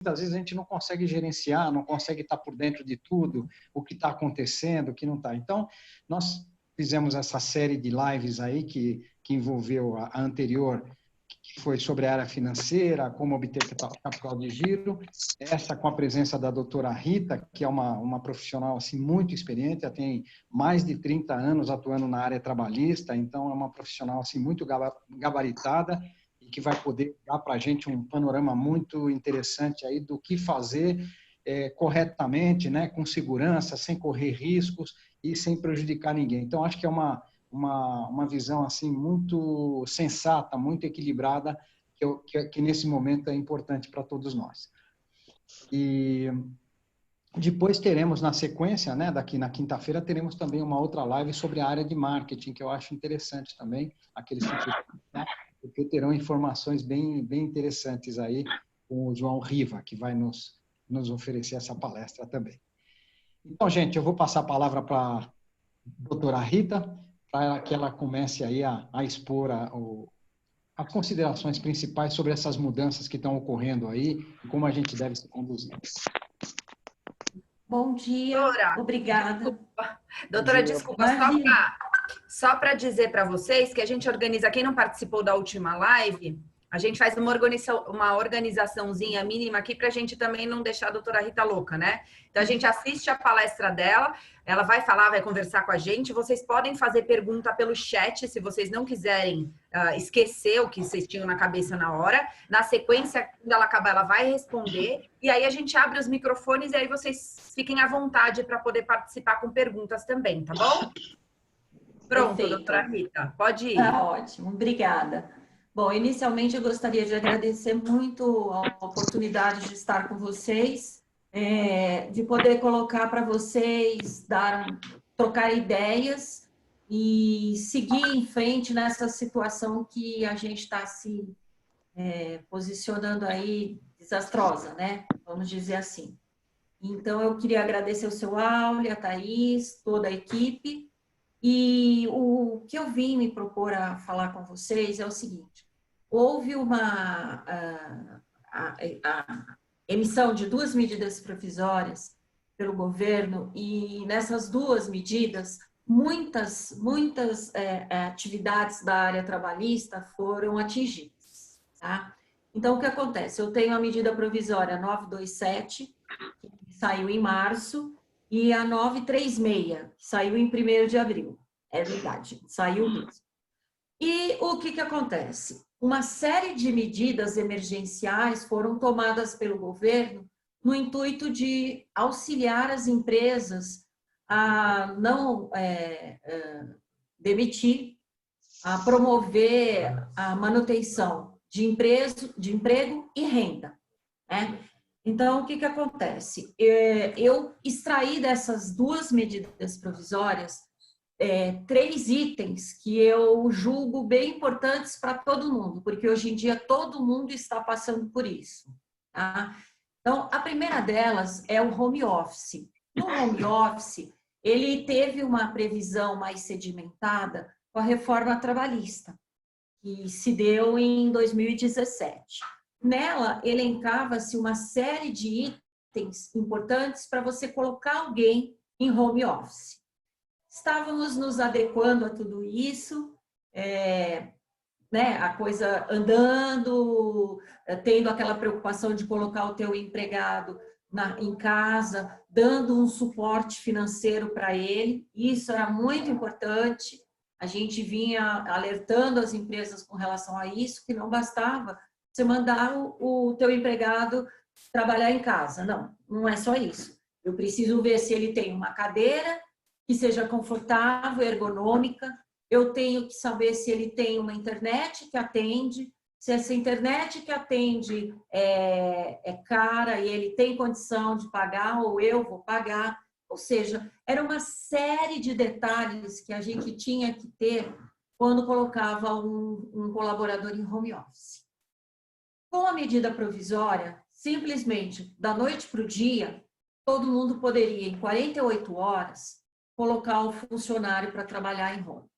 muitas vezes a gente não consegue gerenciar, não consegue estar por dentro de tudo, o que está acontecendo, o que não está. Então, nós fizemos essa série de lives aí que envolveu a anterior, que foi sobre a área financeira, como obter capital de giro, essa com a presença da doutora Rita, que é uma profissional assim, muito experiente, ela tem mais de 30 anos atuando na área trabalhista, então é uma profissional assim, muito gabaritada, e que vai poder dar para a gente um panorama muito interessante aí do que fazer corretamente, né, com segurança, sem correr riscos e sem prejudicar ninguém. Então, acho que é uma visão assim muito sensata, muito equilibrada, que nesse momento é importante para todos nós. E depois teremos, na sequência, né, daqui na quinta-feira, teremos também uma outra live sobre a área de marketing, que eu acho interessante também, aqueles que né, porque terão informações bem interessantes aí com o João Riva, que vai nos oferecer essa palestra também. Então, gente, eu vou passar a palavra para a doutora Rita, para que ela comece aí a expor as considerações principais sobre essas mudanças que estão ocorrendo aí e como a gente deve se conduzir. Bom dia, doutora, obrigada. Doutora, desculpa, só para dizer para vocês que a gente organiza, quem não participou da última live, a gente faz uma organizaçãozinha mínima aqui para a gente também não deixar a doutora Rita louca, né? Então, a gente assiste a palestra dela, ela vai falar, vai conversar com a gente, vocês podem fazer pergunta pelo chat, se vocês não quiserem esquecer o que vocês tinham na cabeça na hora. Na sequência, quando ela acabar, ela vai responder, e aí a gente abre os microfones e aí vocês fiquem à vontade para poder participar com perguntas também, tá bom? Pronto, Perfeito. doutora Rita, pode ir. Tá ótimo, obrigada. Bom, inicialmente eu gostaria de agradecer muito a oportunidade de estar com vocês, de poder colocar para vocês, trocar ideias e seguir em frente nessa situação que a gente está se posicionando aí desastrosa, né? Vamos dizer assim. Então, eu queria agradecer o seu Áurea, a Thaís, toda a equipe. E o que eu vim me propor a falar com vocês é o seguinte: houve a emissão de 2 medidas provisórias pelo governo, e nessas 2 medidas, muitas atividades da área trabalhista foram atingidas. Tá? Então, o que acontece? Eu tenho a medida provisória 927, que saiu em março, e a 936, que saiu em 1º de abril. É verdade, saiu mesmo. E o que acontece? Uma série de medidas emergenciais foram tomadas pelo governo no intuito de auxiliar as empresas a não demitir, a promover a manutenção de emprego e renda, né? Então, o que acontece? Eu extraí dessas 2 medidas provisórias 3 itens que eu julgo bem importantes para todo mundo, porque hoje em dia todo mundo está passando por isso. Tá? Então, a primeira delas é o home office. No home office, ele teve uma previsão mais sedimentada com a reforma trabalhista, que se deu em 2017. Nela, elencava-se uma série de itens importantes para você colocar alguém em home office. Estávamos nos adequando a tudo isso, né, a coisa andando, tendo aquela preocupação de colocar o teu empregado em casa, dando um suporte financeiro para ele. Isso era muito importante. A gente vinha alertando as empresas com relação a isso, que não bastava você mandar o teu empregado trabalhar em casa. Não, não é só isso. Eu preciso ver se ele tem uma cadeira que seja confortável, ergonômica. Eu tenho que saber se ele tem uma internet que atende, se essa internet que atende é cara e ele tem condição de pagar ou eu vou pagar. Ou seja, era uma série de detalhes que a gente tinha que ter quando colocava um colaborador em home office. Com a medida provisória, simplesmente, da noite para o dia, todo mundo poderia, em 48 horas, colocar o funcionário para trabalhar em home.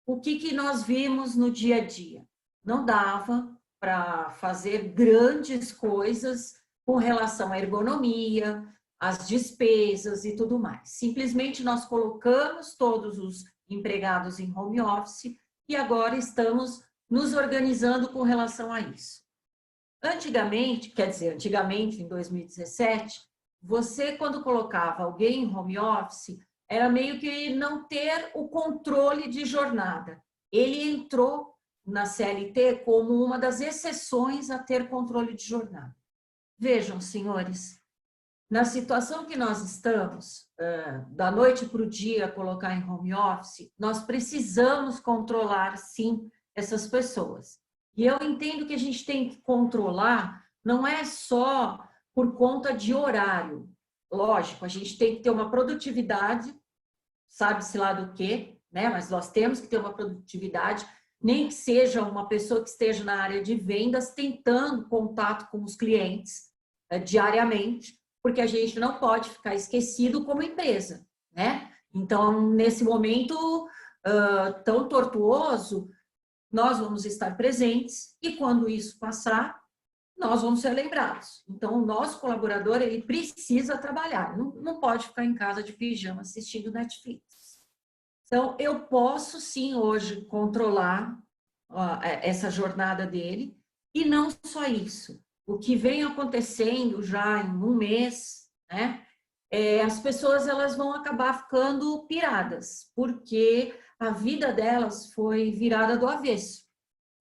O que nós vimos no dia a dia? Não dava para fazer grandes coisas com relação à ergonomia, às despesas e tudo mais. Simplesmente nós colocamos todos os empregados em home office e agora estamos nos organizando com relação a isso. Antigamente, quer dizer, antigamente, em 2017, você, quando colocava alguém em home office, era meio que não ter o controle de jornada. Ele entrou na CLT como uma das exceções a ter controle de jornada. Vejam, senhores, na situação que nós estamos, da noite para o dia colocar em home office, nós precisamos controlar, sim, essas pessoas. E eu entendo que a gente tem que controlar, não é só por conta de horário. Lógico, a gente tem que ter uma produtividade, sabe-se lá do quê, né? Mas nós temos que ter uma produtividade, nem que seja uma pessoa que esteja na área de vendas tentando contato com os clientes diariamente, porque a gente não pode ficar esquecido como empresa, né? Então, nesse momento tão tortuoso, nós vamos estar presentes e quando isso passar, nós vamos ser lembrados. Então, o nosso colaborador, ele precisa trabalhar, não pode ficar em casa de pijama assistindo Netflix. Então, eu posso sim hoje controlar essa jornada dele e não só isso. O que vem acontecendo já em um mês, né? As pessoas elas vão acabar ficando piradas, porque a vida delas foi virada do avesso.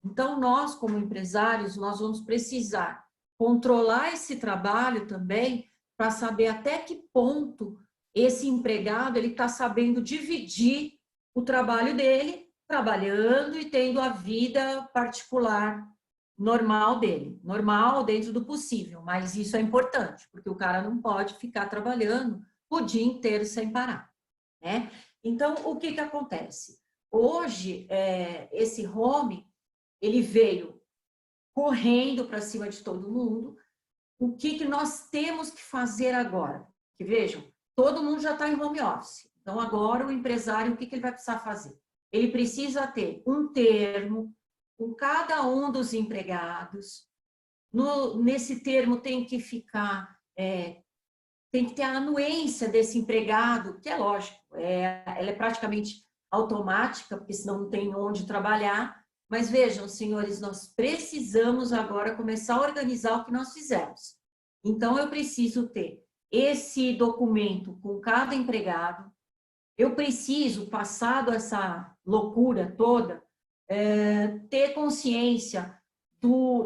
Então, nós, como empresários, nós vamos precisar controlar esse trabalho também para saber até que ponto esse empregado ele está sabendo dividir o trabalho dele, trabalhando e tendo a vida particular normal dele. Normal dentro do possível, mas isso é importante, porque o cara não pode ficar trabalhando o dia inteiro sem parar, né? Então, o que acontece? Hoje, esse home, ele veio correndo para cima de todo mundo. O que nós temos que fazer agora? Que vejam, todo mundo já está em home office. Então, agora o empresário, o que ele vai precisar fazer? Ele precisa ter um termo com cada um dos empregados. Nesse termo tem que ficar, tem que ter a anuência desse empregado, que é lógico, ela é praticamente automática, porque senão não tem onde trabalhar. Mas vejam, senhores, nós precisamos agora começar a organizar o que nós fizemos. Então, eu preciso ter esse documento com cada empregado. Eu preciso, passado essa loucura toda, ter consciência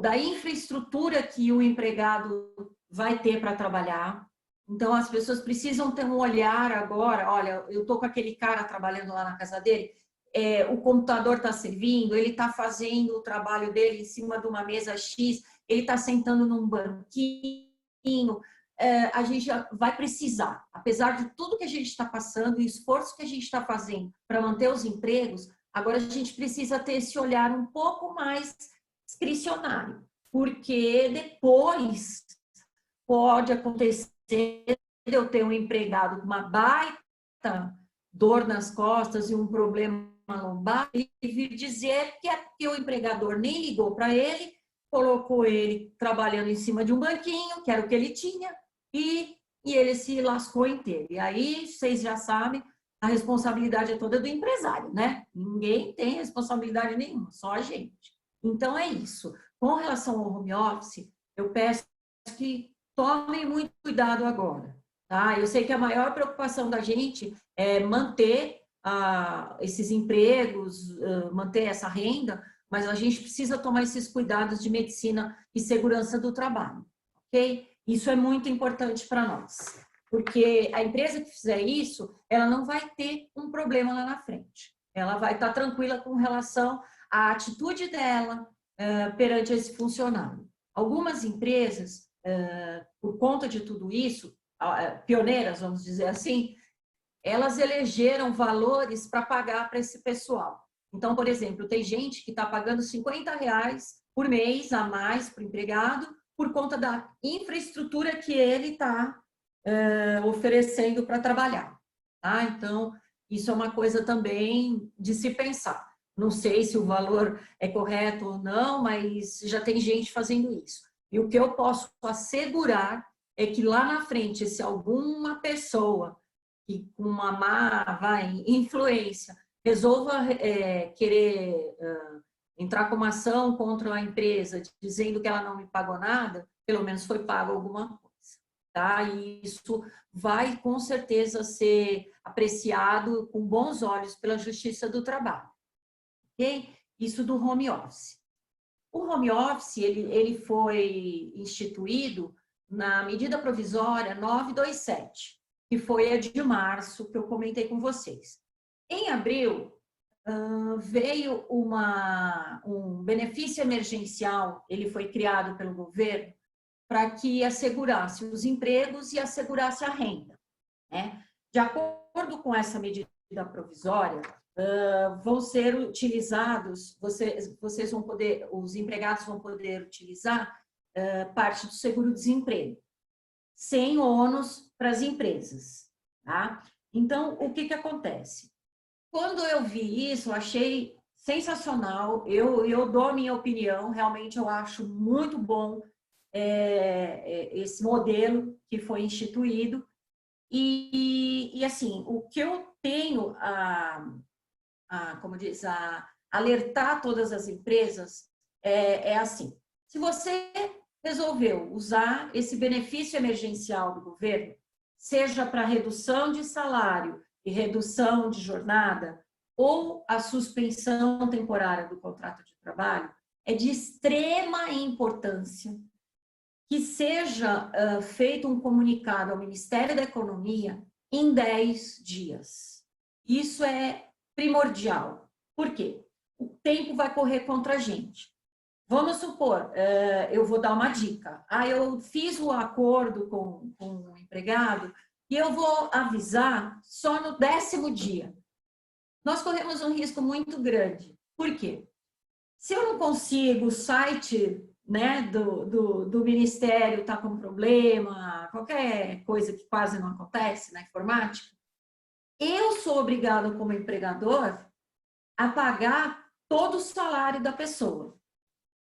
da infraestrutura que o empregado vai ter para trabalhar. Então, as pessoas precisam ter um olhar agora, olha, eu estou com aquele cara trabalhando lá na casa dele, o computador está servindo, ele está fazendo o trabalho dele em cima de uma mesa X, ele está sentando num banquinho, a gente vai precisar, apesar de tudo que a gente está passando, o esforço que a gente está fazendo para manter os empregos, agora a gente precisa ter esse olhar um pouco mais discricionário, porque depois pode acontecer eu ter um empregado com uma baita dor nas costas e um problema lombar e vir dizer que o empregador nem ligou para ele, colocou ele trabalhando em cima de um banquinho, que era o que ele tinha, e ele se lascou inteiro. E aí, vocês já sabem, a responsabilidade é toda do empresário, né? Ninguém tem responsabilidade nenhuma, só a gente. Então, é isso. Com relação ao home office, eu peço que tomem muito cuidado agora, tá? Eu sei que a maior preocupação da gente é manter esses empregos, manter essa renda, mas a gente precisa tomar esses cuidados de medicina e segurança do trabalho, ok? Isso é muito importante para nós, porque a empresa que fizer isso, ela não vai ter um problema lá na frente. Ela vai estar tranquila com relação à atitude dela perante esse funcionário. Algumas empresas, por conta de tudo isso, pioneiras, vamos dizer assim, elas elegeram valores para pagar para esse pessoal. Então, por exemplo, tem gente que está pagando R$50 por mês a mais para o empregado por conta da infraestrutura que ele está oferecendo para trabalhar. Tá? Então, isso é uma coisa também de se pensar. Não sei se o valor é correto ou não, mas já tem gente fazendo isso. E o que eu posso assegurar é que lá na frente, se alguma pessoa que com uma má influência resolva querer entrar com uma ação contra a empresa, dizendo que ela não me pagou nada, pelo menos foi pago alguma coisa, tá? E isso vai com certeza ser apreciado com bons olhos pela Justiça do Trabalho, ok? Isso do home office. O home office, ele foi instituído na medida provisória 927, que foi a de março, que eu comentei com vocês. Em abril, veio um benefício emergencial, ele foi criado pelo governo para que assegurasse os empregos e assegurasse a renda, né? De acordo com essa medida provisória, vão ser utilizados, vocês vão poder, os empregados vão poder utilizar parte do seguro-desemprego, sem ônus para as empresas, tá? Então, o que acontece? Quando eu vi isso, eu achei sensacional, eu dou a minha opinião, realmente eu acho muito bom esse modelo que foi instituído, e assim, o que eu tenho como diz, alertar todas as empresas assim, se você resolveu usar esse benefício emergencial do governo, seja para redução de salário e redução de jornada, ou a suspensão temporária do contrato de trabalho, é de extrema importância que seja feito um comunicado ao Ministério da Economia em 10 dias. Isso é primordial. Por quê? O tempo vai correr contra a gente. Vamos supor, eu vou dar uma dica. Eu fiz o acordo com o empregado e eu vou avisar só no 10º dia. Nós corremos um risco muito grande. Por quê? Se eu não consigo, o site, né, do Ministério está com problema, qualquer coisa que quase não acontece na informática, eu sou obrigado como empregador a pagar todo o salário da pessoa,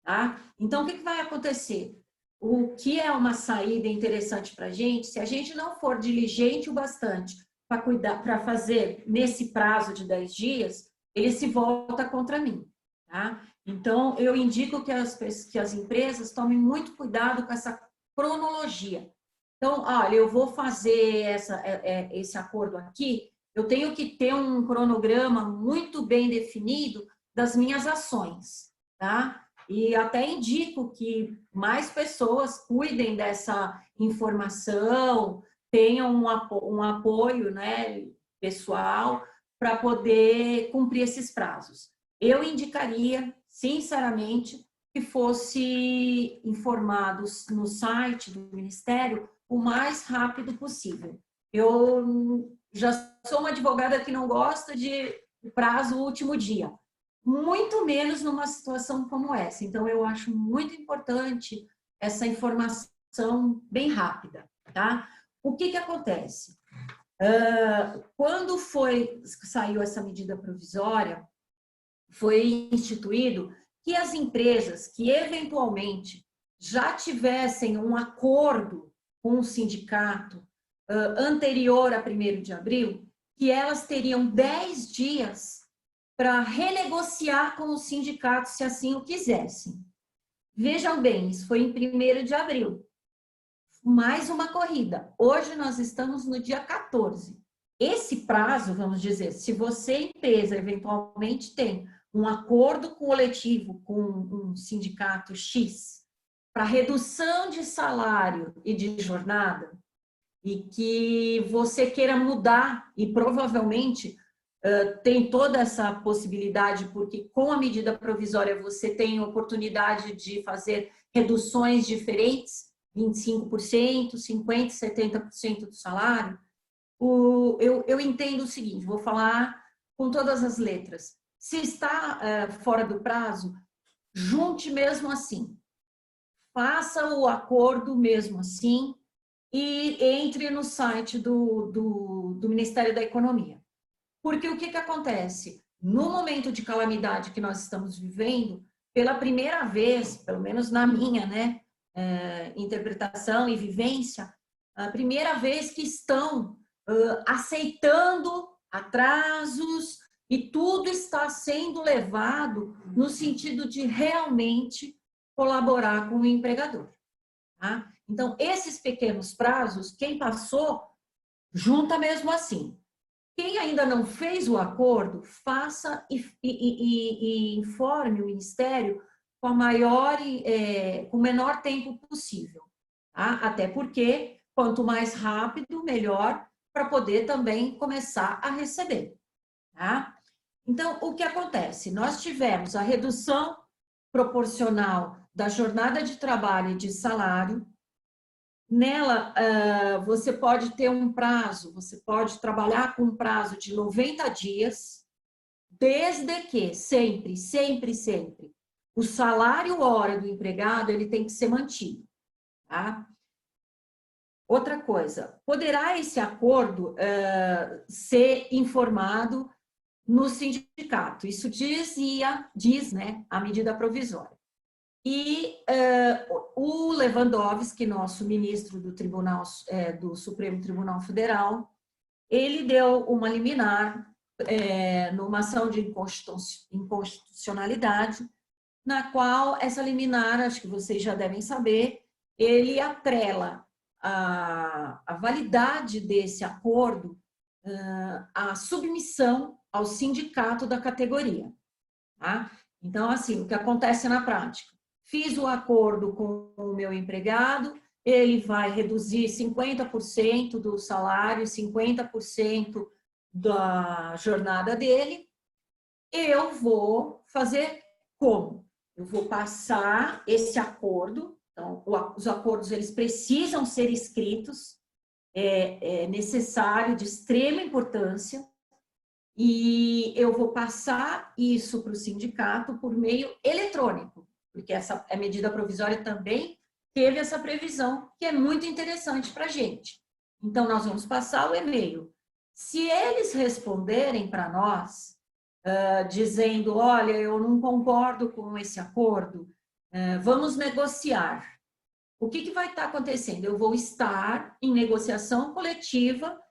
tá? Então, o que vai acontecer? O que é uma saída interessante para a gente, se a gente não for diligente o bastante para cuidar, para fazer nesse prazo de 10 dias, ele se volta contra mim, tá? Então, eu indico que as empresas tomem muito cuidado com essa cronologia. Então, olha, eu vou fazer esse acordo aqui, eu tenho que ter um cronograma muito bem definido das minhas ações, tá? E até indico que mais pessoas cuidem dessa informação, tenham um apoio, né, pessoal para poder cumprir esses prazos. Eu indicaria, sinceramente, que fosse informados no site do Ministério o mais rápido possível. Eu já sou uma advogada que não gosta de prazo último dia, muito menos numa situação como essa. Então, eu acho muito importante essa informação bem rápida, tá? O que acontece? Quando saiu essa medida provisória, foi instituído que as empresas que eventualmente já tivessem um acordo com o sindicato anterior a 1º de abril, que elas teriam 10 dias para renegociar com o sindicato, se assim o quisessem. Vejam bem, isso foi em 1º de abril. Mais uma corrida. Hoje nós estamos no dia 14. Esse prazo, vamos dizer, se você, empresa, eventualmente tem um acordo coletivo com um sindicato X para redução de salário e de jornada, e que você queira mudar, e provavelmente tem toda essa possibilidade, porque com a medida provisória você tem oportunidade de fazer reduções diferentes, 25%, 50%, 70% do salário. Eu entendo o seguinte, vou falar com todas as letras. Se está fora do prazo, junte mesmo assim. Faça o acordo mesmo assim e entre no site do Ministério da Economia. Porque o que acontece? No momento de calamidade que nós estamos vivendo, pela primeira vez, pelo menos na minha, né, interpretação e vivência, a primeira vez que estão aceitando atrasos e tudo está sendo levado no sentido de realmente colaborar com o empregador. Tá? Então, esses pequenos prazos, quem passou, junta mesmo assim. Quem ainda não fez o acordo, faça e informe o Ministério com com o menor tempo possível. Tá? Até porque, quanto mais rápido, melhor, para poder também começar a receber. Tá? Então, o que acontece? Nós tivemos a redução proporcional da jornada de trabalho e de salário. Nela, você pode ter um prazo, você pode trabalhar com um prazo de 90 dias, desde que sempre, o salário hora do empregado ele tem que ser mantido. Tá? Outra coisa, poderá esse acordo ser informado no sindicato? Isso diz, né, a medida provisória. E o Lewandowski, nosso ministro do Supremo Tribunal Federal, ele deu uma liminar numa ação de inconstitucionalidade, na qual essa liminar, acho que vocês já devem saber, ele atrela a validade desse acordo à submissão ao sindicato da categoria. Tá? Então, assim, o que acontece na prática? Fiz o acordo com o meu empregado, ele vai reduzir 50% do salário, 50% da jornada dele. Eu vou fazer como? Eu vou passar esse acordo. Então, os acordos eles precisam ser escritos, é necessário, de extrema importância, e eu vou passar isso para o sindicato por meio eletrônico, porque essa medida provisória também teve essa previsão, que é muito interessante para a gente. Então, nós vamos passar o e-mail. Se eles responderem para nós, dizendo, olha, eu não concordo com esse acordo, vamos negociar. O que vai estar acontecendo? Eu vou estar em negociação coletiva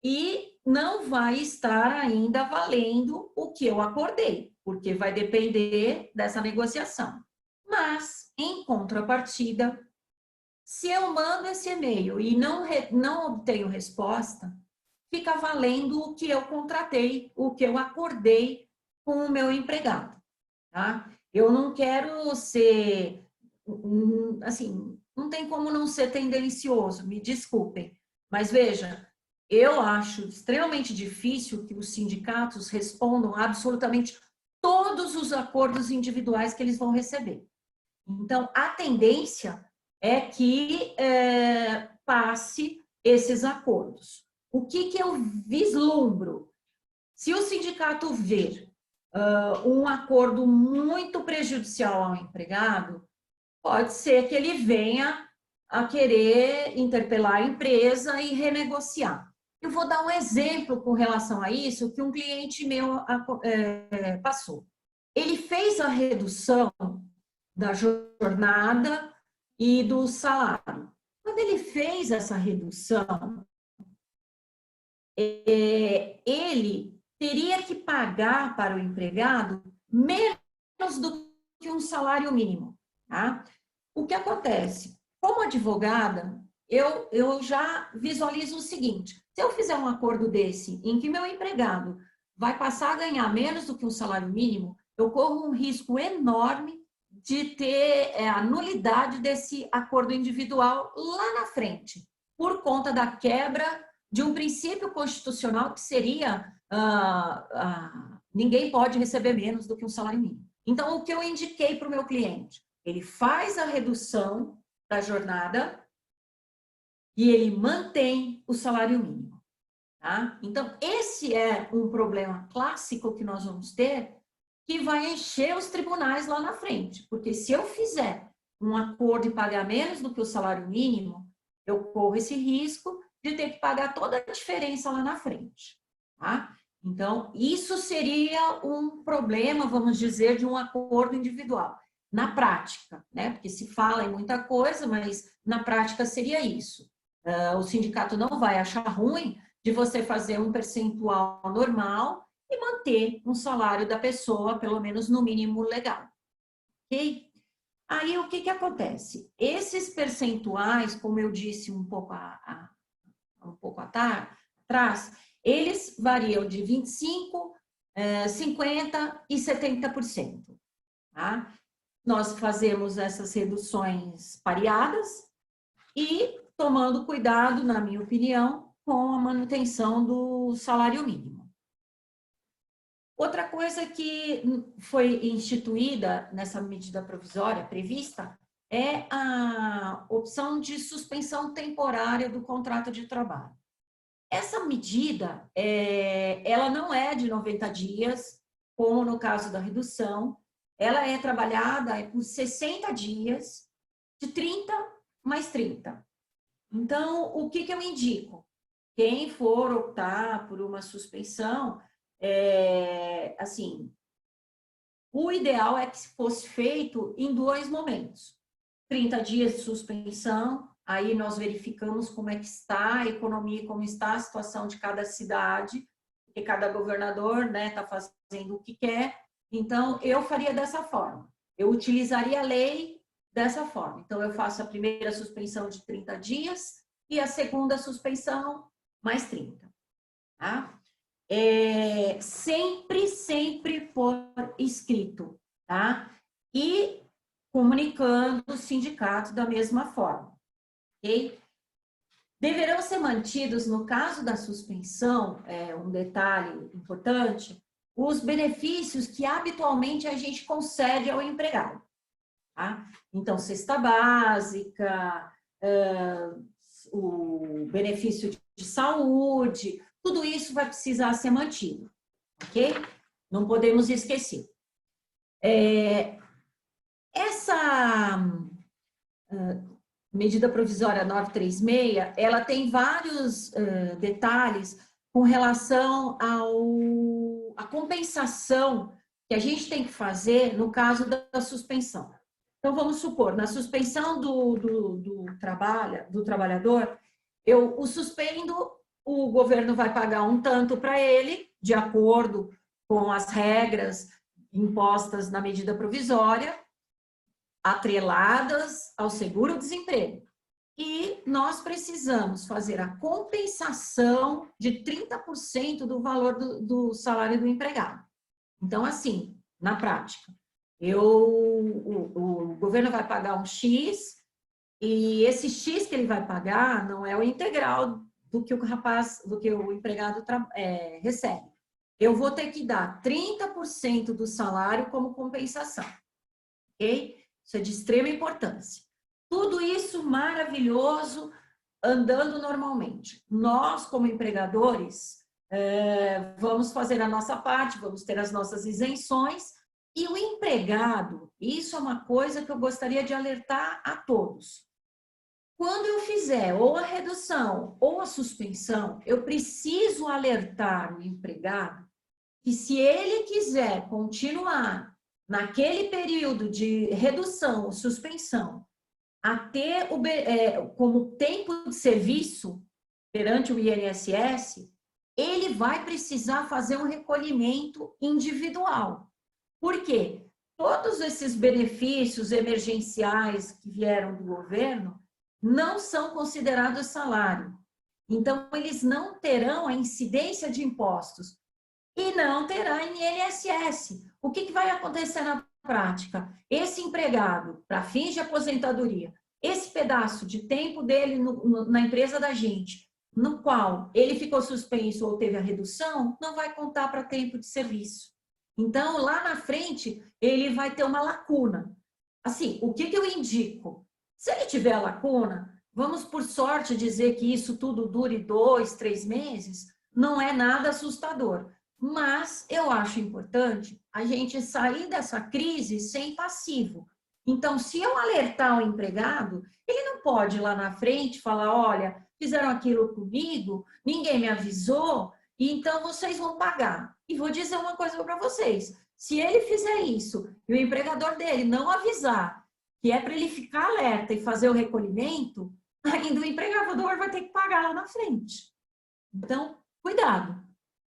e não vai estar ainda valendo o que eu acordei, porque vai depender dessa negociação. Mas, em contrapartida, se eu mando esse e-mail e não obtenho resposta, fica valendo o que eu contratei, o que eu acordei com o meu empregado. Tá? Eu não quero ser, assim, não tem como não ser tendencioso, me desculpem, mas veja, eu acho extremamente difícil que os sindicatos respondam absolutamente todos os acordos individuais que eles vão receber. Então, a tendência é que passe esses acordos. O que eu vislumbro? Se o sindicato ver um acordo muito prejudicial ao empregado, pode ser que ele venha a querer interpelar a empresa e renegociar. Eu vou dar um exemplo com relação a isso que um cliente meu passou. Ele fez a redução da jornada e do salário. Quando ele fez essa redução, ele teria que pagar para o empregado menos do que um salário mínimo. Tá? O que acontece? Como advogada, eu já visualizo o seguinte, se eu fizer um acordo desse, em que meu empregado vai passar a ganhar menos do que um salário mínimo, eu corro um risco enorme de ter a nulidade desse acordo individual lá na frente, por conta da quebra de um princípio constitucional que seria ninguém pode receber menos do que um salário mínimo. Então, o que eu indiquei para o meu cliente? Ele faz a redução da jornada e ele mantém o salário mínimo. Tá? Então, esse é um problema clássico que nós vamos ter, que vai encher os tribunais lá na frente. Porque se eu fizer um acordo e pagar menos do que o salário mínimo, eu corro esse risco de ter que pagar toda a diferença lá na frente. Tá? Então, isso seria um problema, vamos dizer, de um acordo individual. na prática, né? Porque se fala em muita coisa, mas na prática seria isso. O sindicato não vai achar ruim de você fazer um percentual normal e manter um salário da pessoa, pelo menos no mínimo legal. Ok? Aí, o que acontece? Esses percentuais, como eu disse um pouco atrás, eles variam de 25%, 50% e 70%. Tá? Nós fazemos essas reduções pareadas e tomando cuidado, na minha opinião, com a manutenção do salário mínimo. Outra coisa que foi instituída nessa medida provisória prevista é a opção de suspensão temporária do contrato de trabalho. Essa medida, ela não é de 90 dias, como no caso da redução, ela é trabalhada por 60 dias, de 30 mais 30. Então, o que eu indico? Quem for optar por uma suspensão, assim, o ideal é que fosse feito em 2 momentos. 30 dias de suspensão, aí nós verificamos como é que está a economia, como está a situação de cada cidade, porque cada governador, né, está fazendo o que quer. Então, eu faria dessa forma. Eu utilizaria a lei dessa forma. Então, eu faço a primeira suspensão de 30 dias e a segunda suspensão mais 30. Tá? Sempre por escrito, tá? E comunicando o sindicato da mesma forma, ok? Deverão ser mantidos, no caso da suspensão, um detalhe importante, os benefícios que habitualmente a gente concede ao empregado, tá? Então, cesta básica, o benefício de saúde, tudo isso vai precisar ser mantido, ok? Não podemos esquecer. Essa medida provisória 936, ela tem vários detalhes com relação à compensação que a gente tem que fazer no caso da suspensão. Então, vamos supor, na suspensão do trabalhador, eu o suspendo, o governo vai pagar um tanto para ele, de acordo com as regras impostas na medida provisória, atreladas ao seguro-desemprego. E nós precisamos fazer a compensação de 30% do valor do salário do empregado. Então, assim, na prática, o governo vai pagar um X, e esse X que ele vai pagar não é o integral do que o empregado recebe. Eu vou ter que dar 30% do salário como compensação, ok? Isso é de extrema importância. Tudo isso maravilhoso, andando normalmente. Nós, como empregadores, vamos fazer a nossa parte, vamos ter as nossas isenções, e o empregado, isso é uma coisa que eu gostaria de alertar a todos. Quando eu fizer ou a redução ou a suspensão, eu preciso alertar o empregado que, se ele quiser continuar naquele período de redução ou suspensão, a ter como tempo de serviço perante o INSS, ele vai precisar fazer um recolhimento individual. Por quê? Todos esses benefícios emergenciais que vieram do governo não são considerados salário. Então, eles não terão a incidência de impostos e não terá INSS. O que vai acontecer na prática? Esse empregado, para fins de aposentadoria, esse pedaço de tempo dele na empresa da gente, no qual ele ficou suspenso ou teve a redução, não vai contar para tempo de serviço. Então, lá na frente, ele vai ter uma lacuna. Assim, o que eu indico? Se ele tiver lacuna, vamos por sorte dizer que isso tudo dure 2, 3 meses, não é nada assustador. Mas eu acho importante a gente sair dessa crise sem passivo. Então, se eu alertar o empregado, ele não pode ir lá na frente falar, olha, fizeram aquilo comigo, ninguém me avisou, e então vocês vão pagar. E vou dizer uma coisa para vocês, Se ele fizer isso e o empregador dele não avisar que é para ele ficar alerta e fazer o recolhimento, ainda o empregador vai ter que pagar lá na frente. Então, cuidado,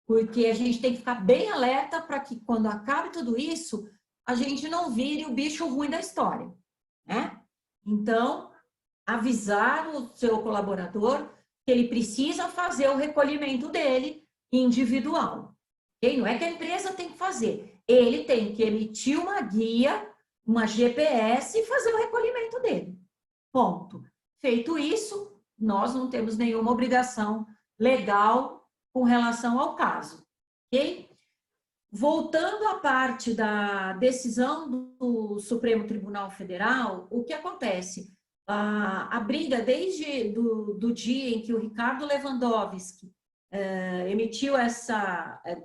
porque a gente tem que ficar bem alerta para que quando acabe tudo isso, a gente não vire o bicho ruim da história, né? Então, avisar o seu colaborador que ele precisa fazer o recolhimento dele individual. Okay? Não é que a empresa tem que fazer, ele tem que emitir uma guia, uma GPS e fazer o recolhimento dele. Ponto. Feito isso, nós não temos nenhuma obrigação legal com relação ao caso. Ok? Voltando à parte da decisão do Supremo Tribunal Federal, o que acontece? A briga desde do dia em que o Ricardo Lewandowski emitiu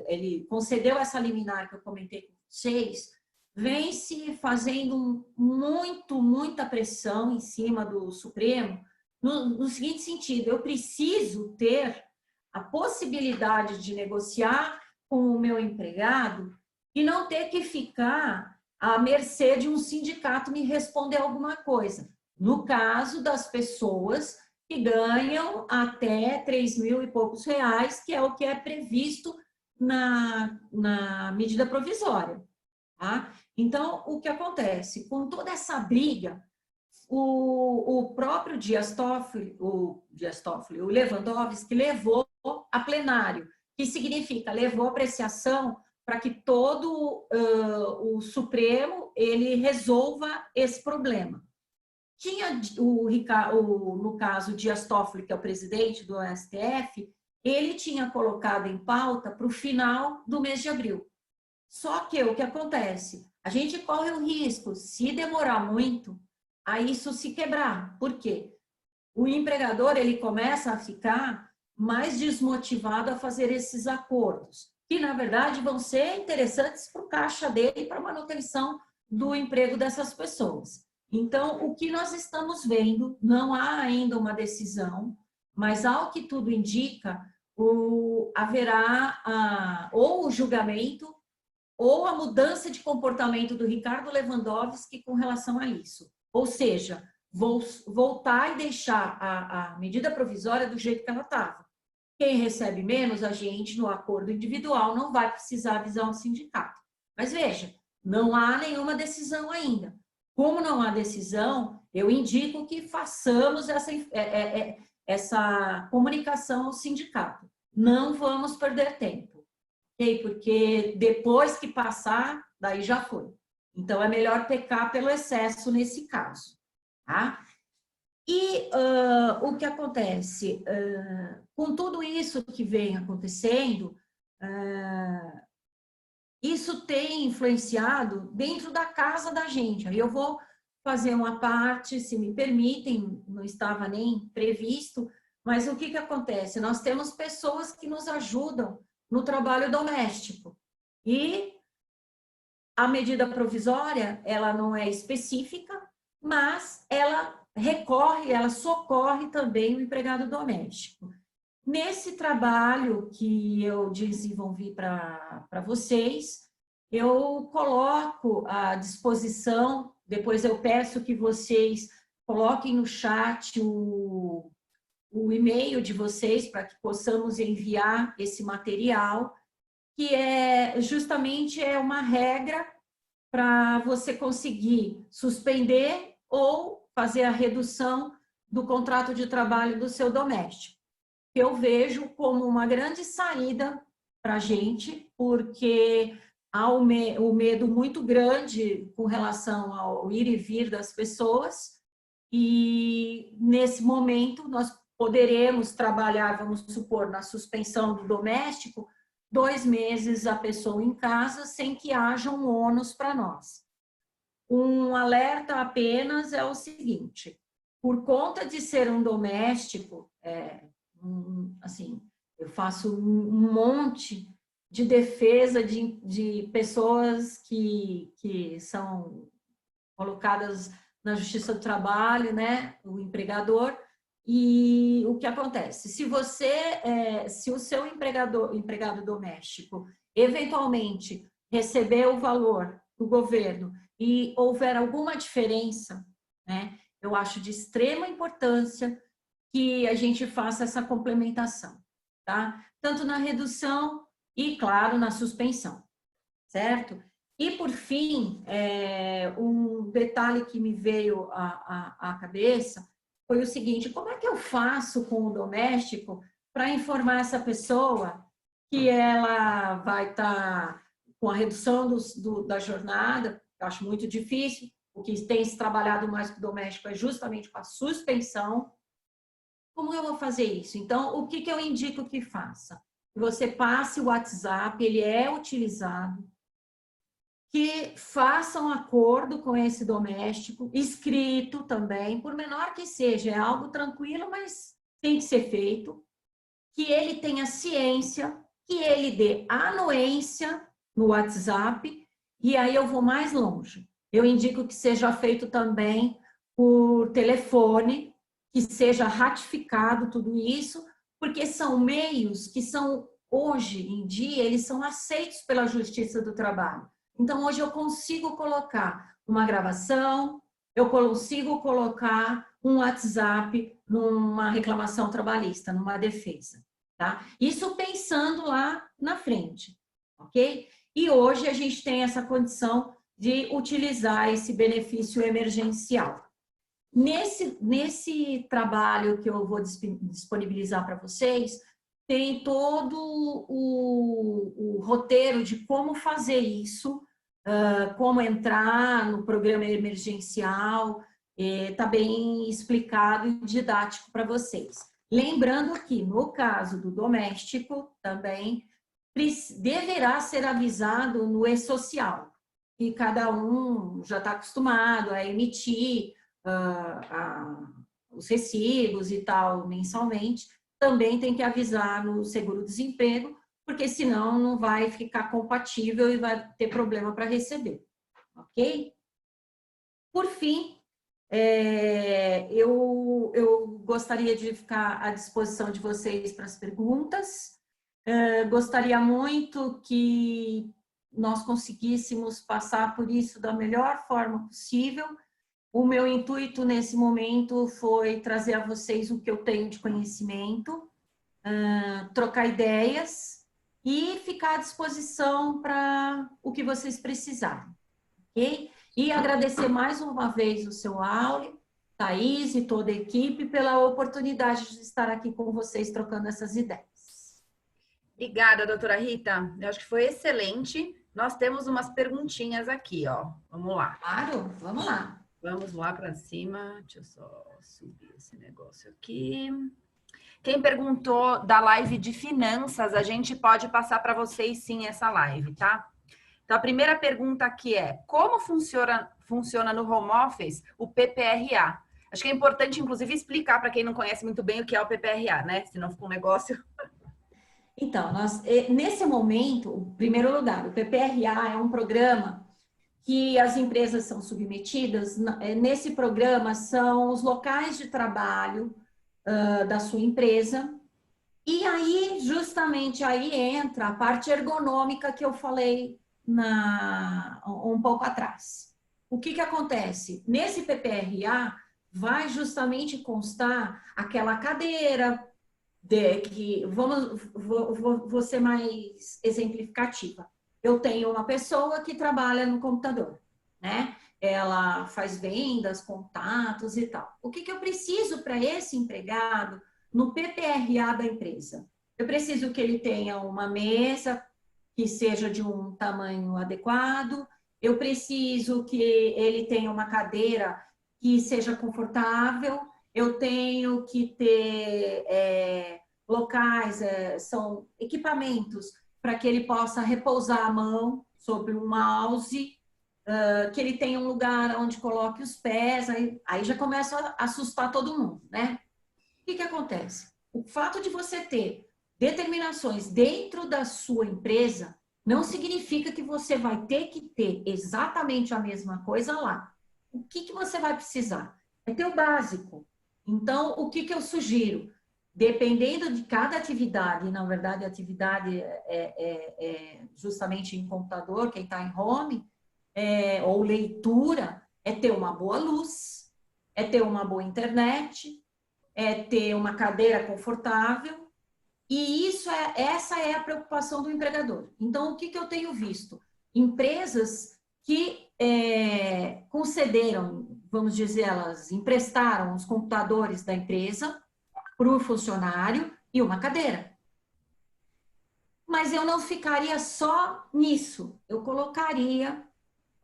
ele concedeu essa liminar que eu comentei com vocês, vem se fazendo muita pressão em cima do Supremo, no seguinte sentido: eu preciso ter a possibilidade de negociar com o meu empregado e não ter que ficar à mercê de um sindicato me responder alguma coisa. No caso das pessoas que ganham até 3 mil e poucos reais, que é o que é previsto na medida provisória. Tá? Então, o que acontece? Com toda essa briga, o próprio Dias Toffoli, o Lewandowski, levou a plenário, que significa, levou apreciação para que todo o Supremo ele resolva esse problema. Tinha no caso, Dias Toffoli, que é o presidente do STF, ele tinha colocado em pauta para o final do mês de abril. Só que o que acontece? A gente corre o risco, se demorar muito, a isso se quebrar. Por quê? O empregador ele começa a ficar mais desmotivado a fazer esses acordos, que na verdade vão ser interessantes para o caixa dele e para a manutenção do emprego dessas pessoas. Então, o que nós estamos vendo, não há ainda uma decisão, mas ao que tudo indica, haverá ou o julgamento ou a mudança de comportamento do Ricardo Lewandowski com relação a isso. Ou seja, voltar e deixar a medida provisória do jeito que ela estava. Quem recebe menos, a gente, no acordo individual, não vai precisar avisar o sindicato. Mas veja, não há nenhuma decisão ainda. Como não há decisão, eu indico que façamos essa comunicação ao sindicato. Não vamos perder tempo, okay? Porque depois que passar, daí já foi. Então, é melhor pecar pelo excesso nesse caso. Tá? E o que acontece? Com tudo isso que vem acontecendo, isso tem influenciado dentro da casa da gente. Aí eu vou fazer uma parte, se me permitem, não estava nem previsto, mas o que acontece? Nós temos pessoas que nos ajudam no trabalho doméstico. E a medida provisória, ela não é específica, mas ela socorre também o empregado doméstico. Nesse trabalho que eu desenvolvi para vocês, eu coloco à disposição, depois eu peço que vocês coloquem no chat o e-mail de vocês para que possamos enviar esse material, que é justamente uma regra para você conseguir suspender ou fazer a redução do contrato de trabalho do seu doméstico. Eu vejo como uma grande saída para a gente, porque há um medo muito grande com relação ao ir e vir das pessoas, e nesse momento nós poderemos trabalhar, vamos supor, na suspensão do doméstico, 2 meses a pessoa em casa, sem que haja um ônus para nós. Um alerta apenas é o seguinte: por conta de ser um doméstico, assim, eu faço um monte de defesa de pessoas que são colocadas na Justiça do Trabalho, né, o empregador. E o que acontece? Se o seu empregado doméstico, eventualmente, receber o valor do governo e houver alguma diferença, né, eu acho de extrema importância que a gente faça essa complementação, tá? Tanto na redução e, claro, na suspensão, certo? E, por fim, um detalhe que me veio à cabeça foi o seguinte: como é que eu faço com o doméstico para informar essa pessoa que ela vai estar com a redução da jornada? Eu acho muito difícil. O que tem se trabalhado mais com o doméstico é justamente com a suspensão. Como eu vou fazer isso? Então, o que eu indico que faça? Que você passe o WhatsApp, ele é utilizado, que faça um acordo com esse doméstico, escrito também, por menor que seja, é algo tranquilo, mas tem que ser feito, que ele tenha ciência, que ele dê anuência no WhatsApp, e aí eu vou mais longe. Eu indico que seja feito também por telefone, que seja ratificado tudo isso, porque são meios que são, hoje em dia, eles são aceitos pela Justiça do Trabalho. Então, hoje eu consigo colocar uma gravação, eu consigo colocar um WhatsApp numa reclamação trabalhista, numa defesa, tá? Isso pensando lá na frente, ok? E hoje a gente tem essa condição de utilizar esse benefício emergencial. Nesse trabalho que eu vou disponibilizar para vocês, tem todo o roteiro de como fazer isso, como entrar no programa emergencial, está bem explicado e didático para vocês. Lembrando que, no caso do doméstico, também deverá ser avisado no e-social, que cada um já está acostumado a emitir os recibos e tal mensalmente, também tem que avisar no seguro-desemprego, porque senão não vai ficar compatível e vai ter problema para receber, ok? Por fim, eu gostaria de ficar à disposição de vocês para as perguntas. Gostaria muito que nós conseguíssemos passar por isso da melhor forma possível. O meu intuito nesse momento foi trazer a vocês o que eu tenho de conhecimento, trocar ideias e ficar à disposição para o que vocês precisarem, ok? E agradecer mais uma vez o seu Áureo, Thaís e toda a equipe pela oportunidade de estar aqui com vocês trocando essas ideias. Obrigada, doutora Rita. Eu acho que foi excelente. Nós temos umas perguntinhas aqui, ó. Vamos lá. Claro, vamos lá. Vamos lá para cima. Deixa eu só subir esse negócio aqui. Quem perguntou da live de finanças, a gente pode passar para vocês sim essa live, tá? Então, a primeira pergunta aqui é: como funciona no home office o PPRA? Acho que é importante, inclusive, explicar para quem não conhece muito bem o que é o PPRA, né? Senão fica um negócio... Então, nesse momento, em primeiro lugar, o PPRA é um programa que as empresas são submetidas. Nesse programa são os locais de trabalho da sua empresa. E aí, justamente, aí entra a parte ergonômica que eu falei um pouco atrás. O que acontece? Nesse PPRA, vai justamente constar aquela cadeira, vou ser mais exemplificativa. Eu tenho uma pessoa que trabalha no computador, né? Ela faz vendas, contatos e tal. O que eu preciso para esse empregado no PPRA da empresa? Eu preciso que ele tenha uma mesa que seja de um tamanho adequado, eu preciso que ele tenha uma cadeira que seja confortável, eu tenho que ter locais, são equipamentos para que ele possa repousar a mão sobre um mouse, que ele tenha um lugar onde coloque os pés, aí já começa a assustar todo mundo, né? O que acontece? O fato de você ter determinações dentro da sua empresa não significa que você vai ter que ter exatamente a mesma coisa lá. O que você vai precisar? É ter o básico. Então, o que eu sugiro? dependendo de cada atividade, na verdade a atividade é justamente em computador, quem está em home, ou leitura, é ter uma boa luz, é ter uma boa internet, é ter uma cadeira confortável, e essa é a preocupação do empregador. Então, o que eu tenho visto? Empresas que concederam, vamos dizer, elas emprestaram os computadores da empresa para o funcionário e uma cadeira. Mas eu não ficaria só nisso. Eu colocaria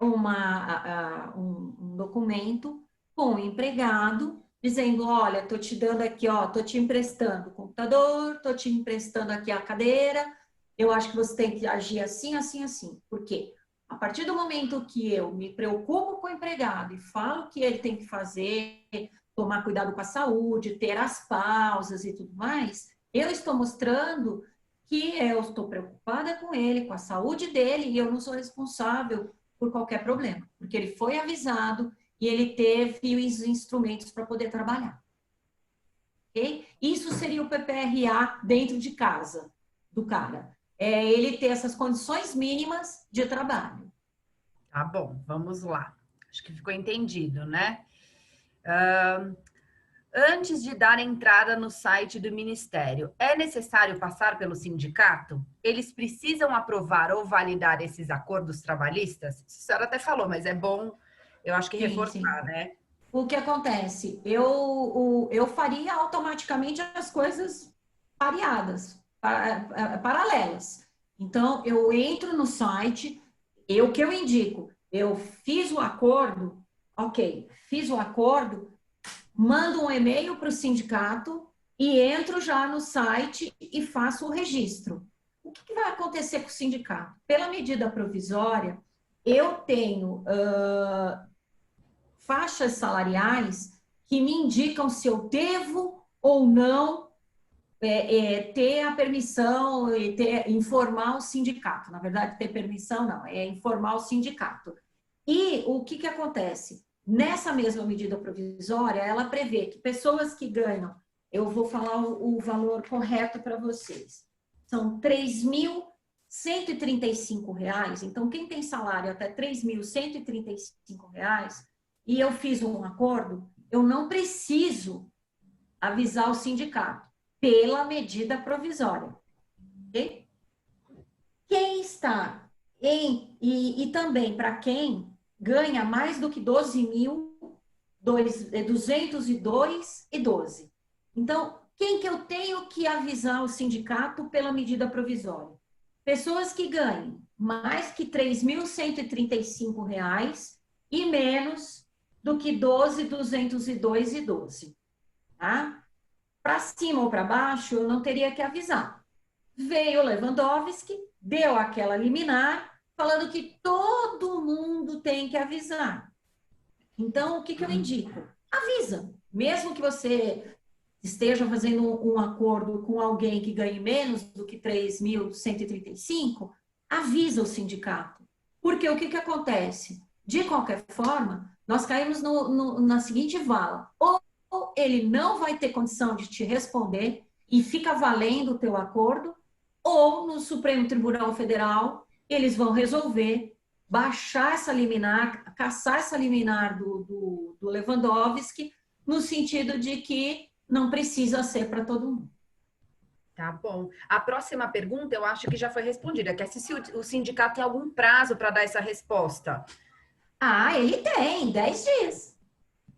um documento com o empregado, dizendo, olha, estou te dando aqui, estou te emprestando o computador, estou te emprestando aqui a cadeira, eu acho que você tem que agir assim, assim, assim. Por quê? A partir do momento que eu me preocupo com o empregado e falo o que ele tem que fazer, tomar cuidado com a saúde, ter as pausas e tudo mais, eu estou mostrando que eu estou preocupada com ele, com a saúde dele, e eu não sou responsável por qualquer problema, porque ele foi avisado e ele teve os instrumentos para poder trabalhar. Okay? Isso seria o PPRA dentro de casa do cara. É ele ter essas condições mínimas de trabalho. Tá bom, vamos lá. Acho que ficou entendido, né? Antes de dar entrada no site do Ministério, é necessário passar pelo sindicato? Eles precisam aprovar ou validar esses acordos trabalhistas? A senhora até falou, mas é bom, eu acho que reforçar, sim. Né? O que acontece? Eu faria automaticamente as coisas pareadas, paralelas. Então, eu entro no site, o que eu indico? Eu fiz o acordo, ok, fiz o acordo, mando um e-mail para o sindicato e entro já no site e faço o registro. O que vai acontecer com o sindicato? Pela medida provisória, eu tenho faixas salariais que me indicam se eu devo ou não ter a permissão e informar o sindicato. Na verdade, ter permissão não, é informar o sindicato. E o que acontece? Nessa mesma medida provisória, ela prevê que pessoas que ganham, eu vou falar o valor correto para vocês, são R$ 3.135, então quem tem salário até R$ 3.135, e eu fiz um acordo, eu não preciso avisar o sindicato, pela medida provisória. Okay? Quem está e também para quem ganha mais do que 12.202,12. Então, quem que eu tenho que avisar o sindicato pela medida provisória? Pessoas que ganhem mais que R$ 3.135 e menos do que 12.202,12. Tá? Para cima ou para baixo, eu não teria que avisar. Veio o Lewandowski, deu aquela liminar, falando que todo mundo tem que avisar. Então, o que eu indico? Avisa. Mesmo que você esteja fazendo um acordo com alguém que ganhe menos do que 3.135, avisa o sindicato. Porque o que acontece? De qualquer forma, nós caímos na seguinte vala. Ou ele não vai ter condição de te responder e fica valendo o teu acordo, ou no Supremo Tribunal Federal, eles vão resolver baixar essa liminar, cassar essa liminar do Lewandowski, no sentido de que não precisa ser para todo mundo. Tá bom. A próxima pergunta eu acho que já foi respondida, que é se o sindicato tem algum prazo para dar essa resposta. Ah, ele tem, 10 dias.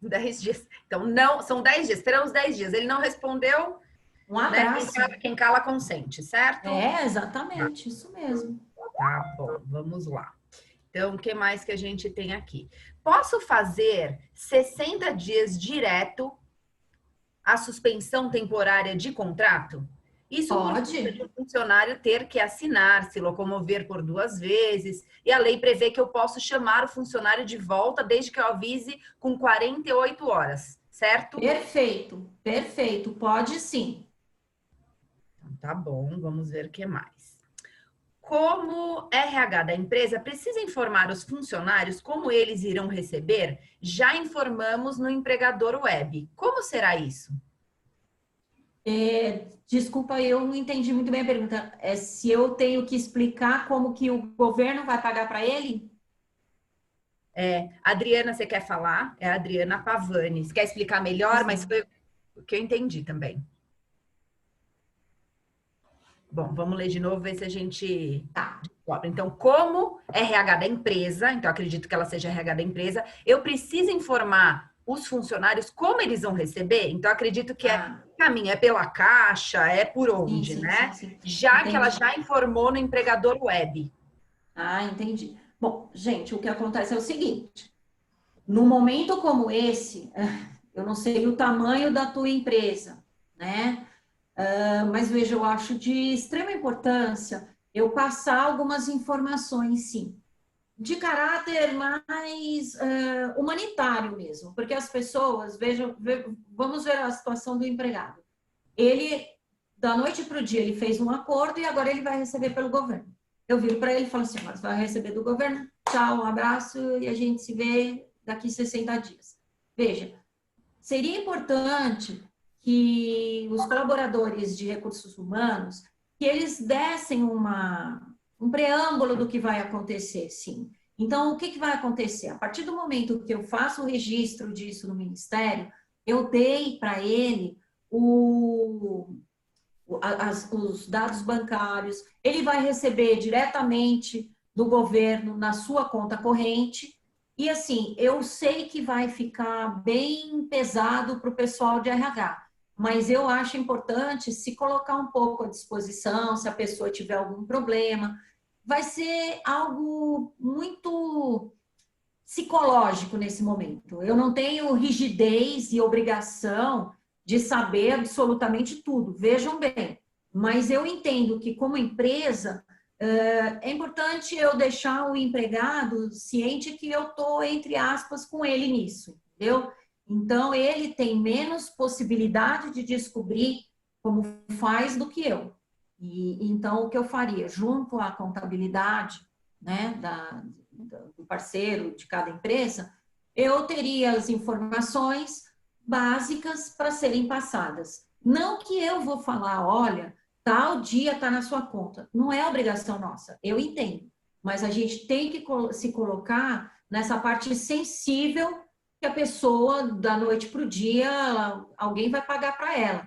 10 dias. Então, não, são 10 dias, esperamos 10 dias. Ele não respondeu, um abraço. Né? Quem cala consente, certo? Exatamente, isso mesmo. Tá bom, vamos lá. Então, o que mais que a gente tem aqui? Posso fazer 60 dias direto a suspensão temporária de contrato? Isso pode o funcionário ter que assinar, se locomover por 2 vezes, e a lei prevê que eu posso chamar o funcionário de volta desde que eu avise com 48 horas, certo? Perfeito, perfeito, pode sim. Tá bom, vamos ver o que mais. Como RH da empresa precisa informar os funcionários como eles irão receber, já informamos no empregador web. Como será isso? Desculpa, eu não entendi muito bem a pergunta. É se eu tenho que explicar como que o governo vai pagar para ele? Adriana, você quer falar? É a Adriana Pavani. Você quer explicar melhor? Mas foi o que eu entendi também. Bom, vamos ler de novo, ver se a gente descobre. Então, como RH da empresa, então acredito que ela seja RH da empresa, eu preciso informar os funcionários como eles vão receber? Então, acredito que caminho, é pela Caixa, é por onde, sim, né? Sim. Já Entendi. que ela já informou no empregador web. Entendi. Bom, gente, o que acontece é o seguinte, num momento como esse, eu não sei o tamanho da tua empresa, né? Mas veja, eu acho de extrema importância eu passar algumas informações, sim, de caráter mais humanitário mesmo, porque as pessoas, vamos ver a situação do empregado. Ele, da noite para o dia, ele fez um acordo e agora ele vai receber pelo governo. Eu viro para ele e falo assim, mas vai receber do governo, tchau, um abraço e a gente se vê daqui 60 dias. Veja, seria importante que os colaboradores de recursos humanos, que eles dessem um preâmbulo do que vai acontecer, sim. Então, o que vai acontecer? A partir do momento que eu faço o registro disso no Ministério, eu dei para ele os dados bancários, ele vai receber diretamente do governo na sua conta corrente, e assim, eu sei que vai ficar bem pesado para o pessoal de RH, mas eu acho importante se colocar um pouco à disposição, se a pessoa tiver algum problema. Vai ser algo muito psicológico nesse momento. Eu não tenho rigidez e obrigação de saber absolutamente tudo, vejam bem, mas eu entendo que como empresa é importante eu deixar o empregado ciente que eu estou, entre aspas, com ele nisso, entendeu? Então, ele tem menos possibilidade de descobrir como faz do que eu. Então, o que eu faria? Junto à contabilidade, né, do parceiro de cada empresa, eu teria as informações básicas para serem passadas. Não que eu vou falar, olha, tal dia está na sua conta. Não é obrigação nossa, eu entendo. Mas a gente tem que se colocar nessa parte sensível que a pessoa, da noite para o dia, alguém vai pagar para ela.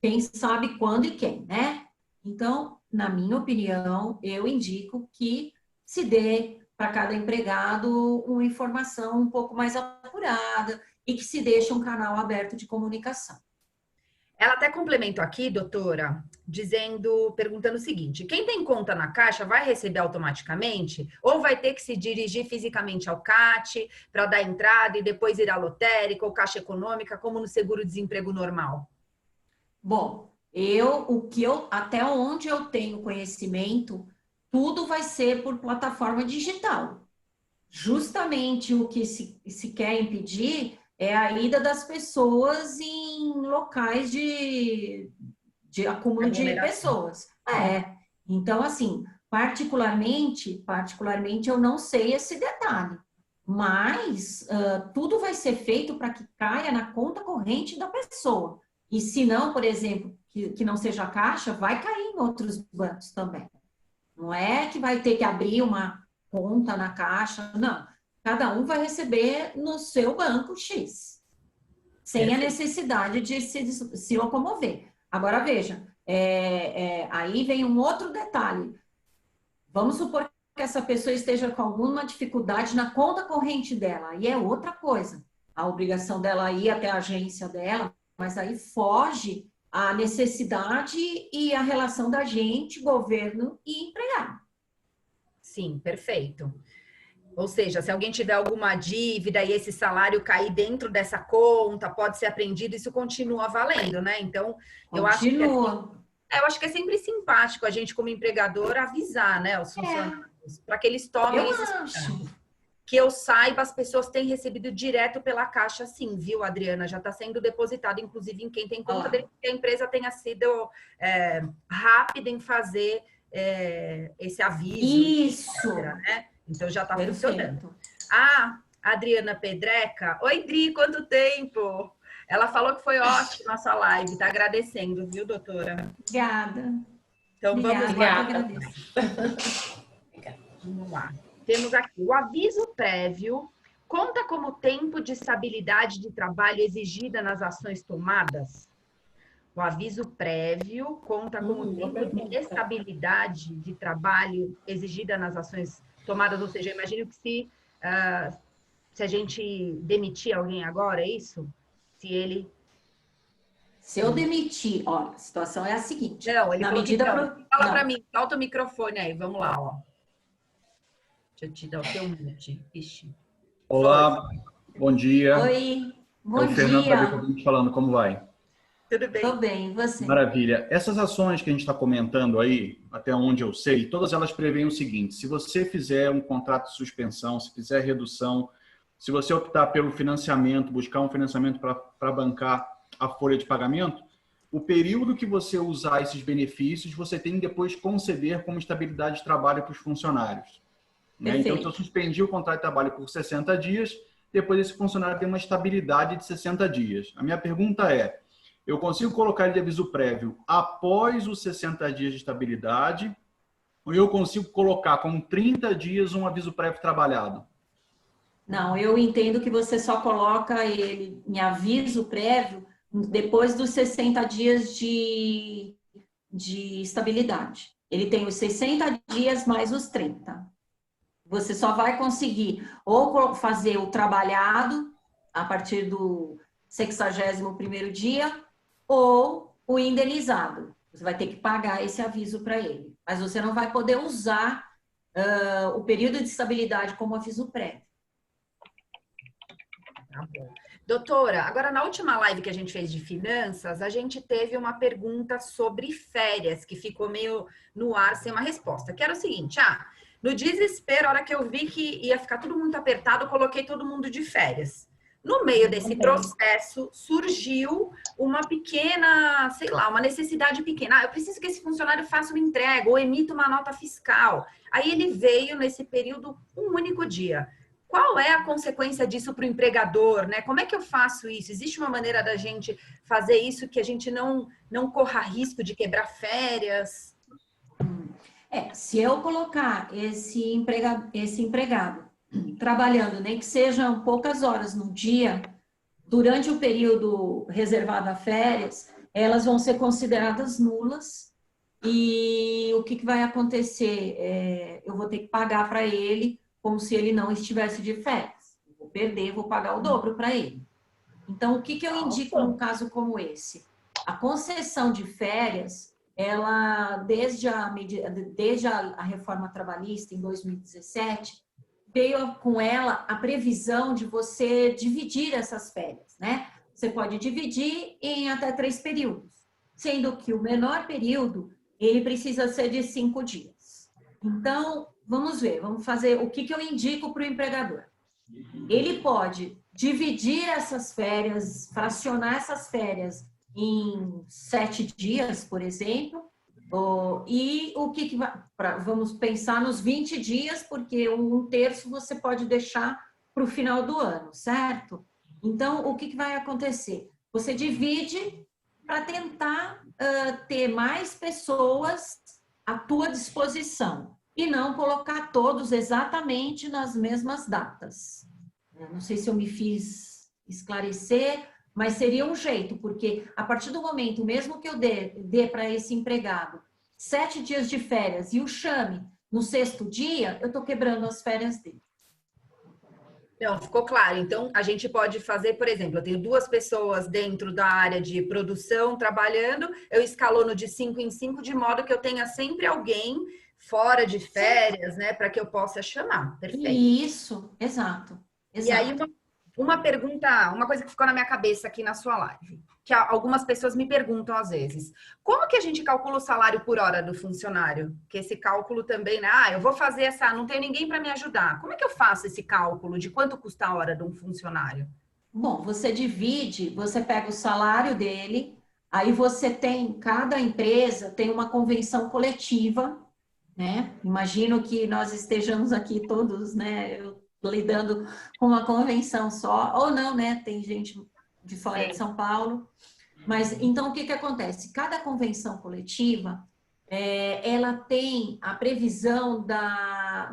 Quem sabe quando e quem, né? Então, na minha opinião, eu indico que se dê para cada empregado uma informação um pouco mais apurada e que se deixe um canal aberto de comunicação. Ela até complementou aqui, doutora, perguntando o seguinte: quem tem conta na Caixa vai receber automaticamente ou vai ter que se dirigir fisicamente ao CAT para dar entrada e depois ir à lotérica ou Caixa Econômica, como no seguro-desemprego normal? Bom, até onde eu tenho conhecimento, tudo vai ser por plataforma digital. Justamente o que se quer impedir é a ida das pessoas em locais de acúmulo de pessoas. Então, assim, particularmente, eu não sei esse detalhe, mas tudo vai ser feito para que caia na conta corrente da pessoa. E se não, por exemplo, que não seja a Caixa, vai cair em outros bancos também. Não é que vai ter que abrir uma conta na Caixa, não. Cada um vai receber no seu banco X, sem a necessidade de se locomover. Agora, veja, aí vem um outro detalhe. Vamos supor que essa pessoa esteja com alguma dificuldade na conta corrente dela, e é outra coisa. A obrigação dela ir até a agência dela, mas aí foge a necessidade e a relação da gente, governo e empregado. Sim, perfeito. Ou seja, se alguém tiver alguma dívida e esse salário cair dentro dessa conta, pode ser apreendido, isso continua valendo, né? Então, eu acho que é sempre simpático a gente, como empregador, avisar, né, os funcionários, para que eles tomem isso. Que eu saiba, as pessoas têm recebido direto pela Caixa, sim, viu, Adriana? Já está sendo depositado, inclusive, em quem tem conta dele, que a empresa tenha sido rápida em fazer esse aviso. Isso! Etc, né? Então, já está funcionando. Adriana Pedreca. Oi, Dri, quanto tempo? Ela falou que foi ótima a sua live, tá agradecendo, viu, doutora? Obrigada. Então vamos lá. Agradeço. Vamos lá. Temos aqui o aviso prévio. Conta como tempo de estabilidade de trabalho exigida nas ações tomadas? O aviso prévio conta como tempo de estabilidade de trabalho exigida nas ações tomadas, ou seja, eu imagino que se a gente demitir alguém agora, é isso? Se eu demitir, ó, a situação é a seguinte. Não, ele na falou medida que não. Fala não. para mim, solta o microfone aí, vamos lá, ó. Deixa eu te dar o teu mute. Ixi. Olá, bom dia. Oi, bom É o Fernando dia. da Beco falando, como vai? Tudo bem? Tô bem, e você? Maravilha. Essas ações que a gente está comentando aí, até onde eu sei, todas elas prevêem o seguinte: se você fizer um contrato de suspensão, se fizer redução, se você optar pelo financiamento, buscar um financiamento para bancar a folha de pagamento, o período que você usar esses benefícios, você tem que depois conceder como estabilidade de trabalho para os funcionários. Né? Então, se eu suspendi o contrato de trabalho por 60 dias, depois esse funcionário tem uma estabilidade de 60 dias. A minha pergunta é, eu consigo colocar ele de aviso prévio após os 60 dias de estabilidade ou eu consigo colocar com 30 dias um aviso prévio trabalhado? Não, eu entendo que você só coloca ele em aviso prévio depois dos 60 dias de estabilidade. Ele tem os 60 dias mais os 30. Você só vai conseguir ou fazer o trabalhado a partir do 61º dia ou o indenizado. Você vai ter que pagar esse aviso para ele. Mas você não vai poder usar o período de estabilidade como aviso prévio. Tá bom. Doutora, agora na última live que a gente fez de finanças, a gente teve uma pergunta sobre férias, que ficou meio no ar sem uma resposta, que era o seguinte, no desespero, a hora que eu vi que ia ficar tudo muito apertado, eu coloquei todo mundo de férias. No meio desse processo, surgiu uma pequena, sei lá, uma necessidade pequena. Eu preciso que esse funcionário faça uma entrega ou emita uma nota fiscal. Aí ele veio nesse período um único dia. Qual é a consequência disso para o empregador, né? Como é que eu faço isso? Existe uma maneira da gente fazer isso que a gente não corra risco de quebrar férias? Se eu colocar esse empregado trabalhando, nem que sejam poucas horas no dia, durante o período reservado a férias, elas vão ser consideradas nulas e o que vai acontecer? Eu vou ter que pagar para ele como se ele não estivesse de férias. Vou perder, vou pagar o dobro para ele. Então, o que eu indico num caso como esse? A concessão de férias, ela, desde a reforma trabalhista em 2017, veio com ela a previsão de você dividir essas férias, né? Você pode dividir em até 3 períodos, sendo que o menor período, ele precisa ser de 5 dias. Então, vamos ver, vamos fazer o que eu indico para o empregador. Ele pode dividir essas férias, fracionar essas férias em 7 dias, por exemplo, e o que vai... Vamos pensar nos 20 dias, porque 1/3 você pode deixar para o final do ano, certo? Então, o que vai acontecer? Você divide para tentar ter mais pessoas à tua disposição e não colocar todos exatamente nas mesmas datas. Não sei se eu me fiz esclarecer, mas seria um jeito, porque a partir do momento, mesmo que eu dê para esse empregado 7 dias de férias e o chame no 6º dia, eu estou quebrando as férias dele. Não, ficou claro. Então, a gente pode fazer, por exemplo, eu tenho 2 pessoas dentro da área de produção trabalhando, eu escalono de 5 em 5, de modo que eu tenha sempre alguém fora de férias, né, para que eu possa chamar. Perfeito. Isso, exato. E aí, uma pergunta, uma coisa que ficou na minha cabeça aqui na sua live, que algumas pessoas me perguntam às vezes, como que a gente calcula o salário por hora do funcionário? Que esse cálculo também, né? Eu vou fazer não tenho ninguém para me ajudar. Como é que eu faço esse cálculo de quanto custa a hora de um funcionário? Bom, você divide, você pega o salário dele, aí você tem, cada empresa tem uma convenção coletiva, né? Imagino que nós estejamos aqui todos, né, lidando com uma convenção só, ou não, né? Tem gente de fora de São Paulo. Mas, então, o que acontece? Cada convenção coletiva, ela tem a previsão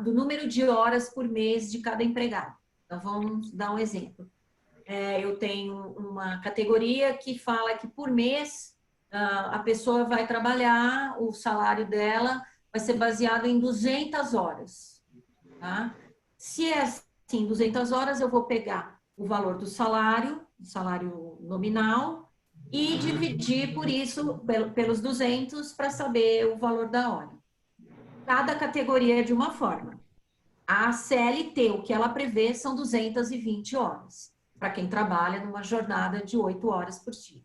do número de horas por mês de cada empregado. Então, vamos dar um exemplo. Eu tenho uma categoria que fala que por mês a pessoa vai trabalhar, o salário dela vai ser baseado em 200 horas. Tá? Se é assim, 200 horas, eu vou pegar o valor do salário nominal, e dividir por isso, pelos 200, para saber o valor da hora. Cada categoria é de uma forma. A CLT, o que ela prevê, são 220 horas, para quem trabalha numa jornada de 8 horas por dia.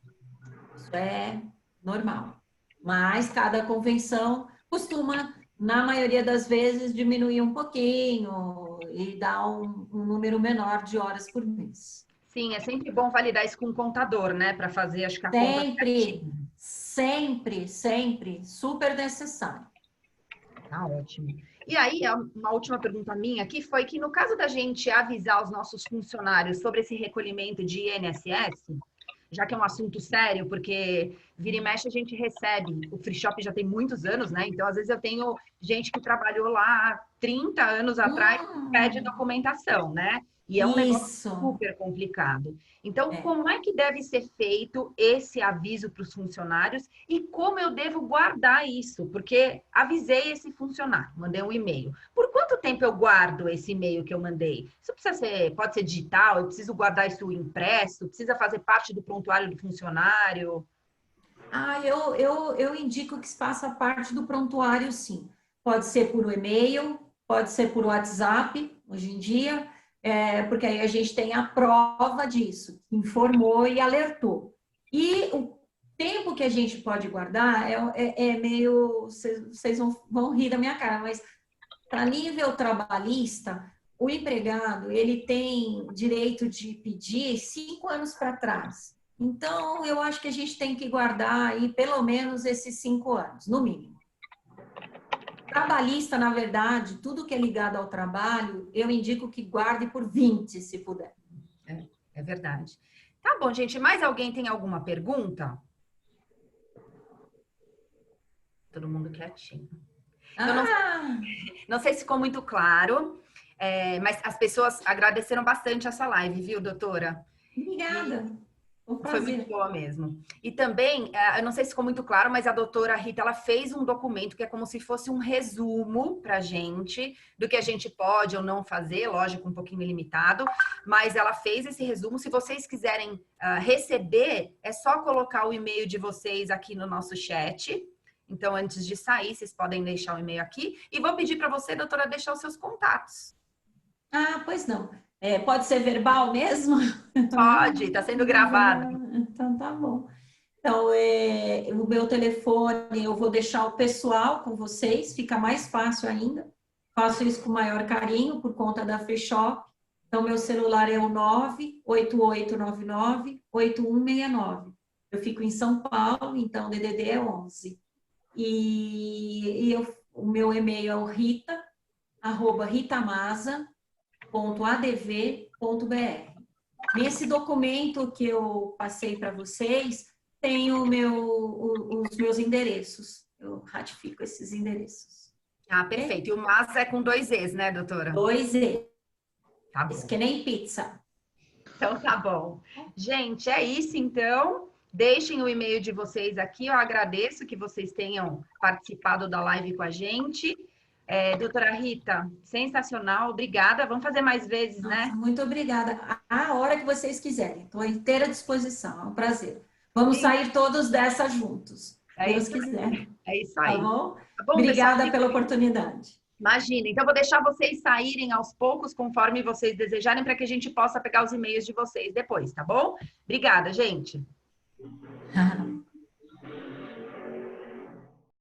Isso é normal. Mas cada convenção costuma, na maioria das vezes, diminuir um pouquinho e dar um número menor de horas por mês. Sim, é sempre bom validar isso com o contador, né? Para fazer, acho que a conta sempre, super necessário. Tá ótimo. E aí, uma última pergunta minha aqui foi que no caso da gente avisar os nossos funcionários sobre esse recolhimento de INSS, já que é um assunto sério, porque vira e mexe a gente recebe, o Free Shop já tem muitos anos, né? Então, às vezes eu tenho gente que trabalhou lá 30 anos atrás e pede documentação, né? E é um negócio super complicado. Então, como é que deve ser feito esse aviso para os funcionários e como eu devo guardar isso? Porque avisei esse funcionário, mandei um e-mail. Por quanto tempo eu guardo esse e-mail que eu mandei? Isso pode ser digital, eu preciso guardar isso impresso, precisa fazer parte do prontuário do funcionário? Eu indico que faça parte do prontuário, sim. Pode ser por e-mail, pode ser por WhatsApp, hoje em dia, porque aí a gente tem a prova disso, informou e alertou. E o tempo que a gente pode guardar é meio... Vocês vão rir da minha cara, mas para nível trabalhista, o empregado, ele tem direito de pedir 5 anos para trás. Então, eu acho que a gente tem que guardar aí pelo menos esses 5 anos, no mínimo. Trabalhista, na verdade, tudo que é ligado ao trabalho, eu indico que guarde por 20, se puder. É verdade. Tá bom, gente. Mais alguém tem alguma pergunta? Todo mundo quietinho. Não sei se ficou muito claro, mas as pessoas agradeceram bastante essa live, viu, doutora? Obrigada. Foi muito boa mesmo. E também, eu não sei se ficou muito claro, mas a doutora Rita, ela fez um documento que é como se fosse um resumo para a gente do que a gente pode ou não fazer, lógico, um pouquinho limitado, mas ela fez esse resumo. Se vocês quiserem receber, é só colocar o e-mail de vocês aqui no nosso chat. Então, antes de sair, vocês podem deixar o e-mail aqui. E vou pedir para você, doutora, deixar os seus contatos. Pois não. Pode ser verbal mesmo? Pode, está sendo gravado. Então, tá bom. Então, o meu telefone, eu vou deixar o pessoal com vocês, fica mais fácil ainda. Faço isso com o maior carinho, por conta da Free Shop. Então, meu celular é o 98899-8169. Eu fico em São Paulo, então, DDD é 11. O meu e-mail é o rita@ritamasa.adv.br. Nesse documento que eu passei para vocês, tem os meus endereços. Eu ratifico esses endereços. Perfeito. E o massa é com 2 Es, né, doutora? 2 Es. Tá bom. Que nem pizza. Então, tá bom. Gente, é isso, então. Deixem o e-mail de vocês aqui. Eu agradeço que vocês tenham participado da live com a gente. Doutora Rita, sensacional, obrigada. Vamos fazer mais vezes, né? Muito obrigada. A hora que vocês quiserem. Estou à inteira disposição. É um prazer. Vamos sair todos dessa juntos. Se Deus quiser. É isso aí. Tá bom? Tá bom, obrigada pessoal? pela oportunidade. Imagina. Então, vou deixar vocês saírem aos poucos, conforme vocês desejarem, para que a gente possa pegar os e-mails de vocês depois, tá bom? Obrigada, gente.